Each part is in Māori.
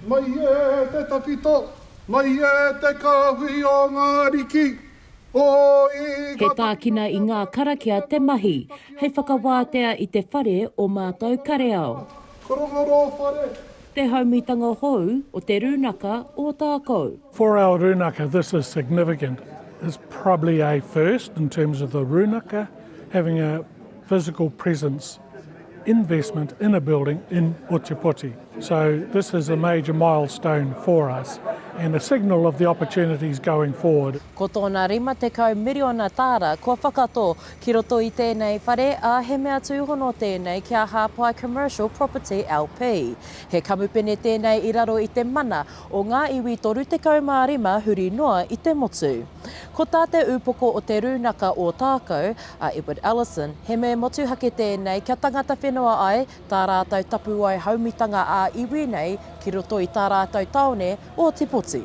Mai e te tapito, mai e te kahui o ngā riki. He tākina I ngā karakia te mahi, hei whakawātea I te whare o Mataukareao. Korongoro whare. Te haumitanga hou o Te Rūnaka Ōtākou. For our Rūnaka, this is significant. It's probably a first in terms of the Rūnaka having a physical presence investment in a building in Ōtepoti. So this is a major milestone for us and a signal of the opportunities going forward. Ko tōna rima te kau miriona tāra, kua whakato ki roto I tēnei whare a he mea tūhono tēnei kia hāpai Commercial Property LP. He kamupene tēnei I raro I te mana o ngā iwi toru te kaumārima huri noa I te motu. Ko tā te upoko o Te Rūnaka Ōtākou, a Edward Allison, he me motu hake tēnei kia tangata whenua ai, tā rātou tapu ai haumitanga a iwi nei ki roto I tā rātou taone Ōtepoti. In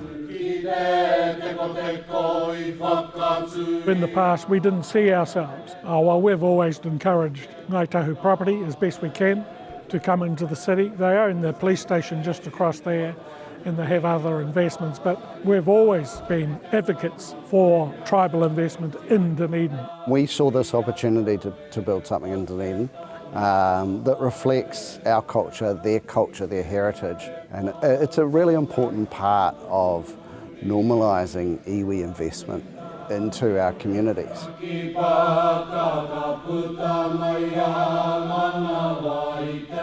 the past, we didn't see ourselves. Well, we've always encouraged Ngāi Tahu Property as best we can to come into the city. They own the police station just across there and they have other investments, but we've always been advocates for tribal investment in Dunedin. We saw this opportunity to build something in Dunedin that reflects our culture, their heritage, and it's a really important part of normalising iwi investment into our communities.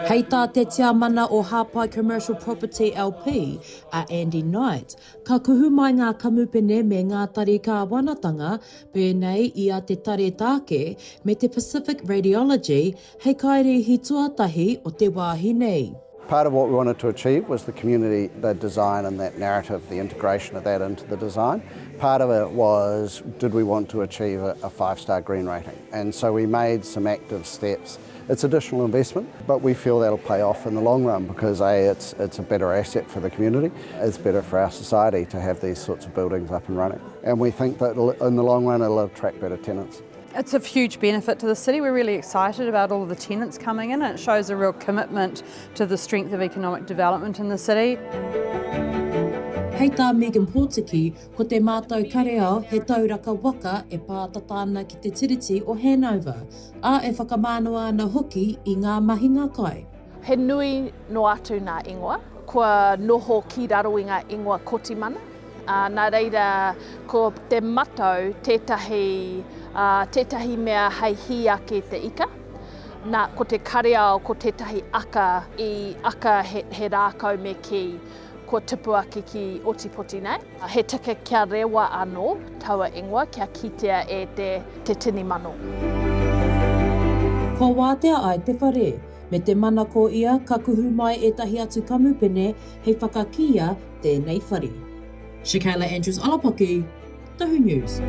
Hei tā te tia mana o Hāpai Commercial Property LP a Andy Knight, ka kuhu mai ngā kamupene me ngā tari kāwanatanga pēnei I a te tare tāke me te Pacific Radiology hei kairēti tuatahi o te wāhi nei. Part of what we wanted to achieve was the community, the design and that narrative, the integration of that into the design. Part of it was, did we want to achieve a 5-star green rating? And so we made some active steps. It's additional investment, but we feel that'll pay off in the long run because it's a better asset for the community. It's better for our society to have these sorts of buildings up and running. And we think that in the long run it'll attract better tenants. It's a huge benefit to the city. We're really excited about all of the tenants coming in and it shows a real commitment to the strength of economic development in the city. Hei tā Megan Portiki, ko te Mātaukareao he tauraka waka e pātatana ki te tiriti o Hanover, a e whakamānoa ana hoki I ngā mahinga kai. He nui no atu ngā ingoa, kua noho ki raro I ngā ingoa kotimana. Nā reira, ko te matau tētahi mea hei hi ake te ika. Nā, ko te kareao, ko tētahi aka I aka he rākau me ki, ko tipu ake ki Ōtepoti nei. He tika kia rewa anō, taua ingoa, kia kitea e te tini mano. Ko wātea ai te whare, me te mana ko ia ka kuhu mai e tahi atu kamupene hei whakakia tēnei whare. Shakayla Andrews Alapaki, Tahu News.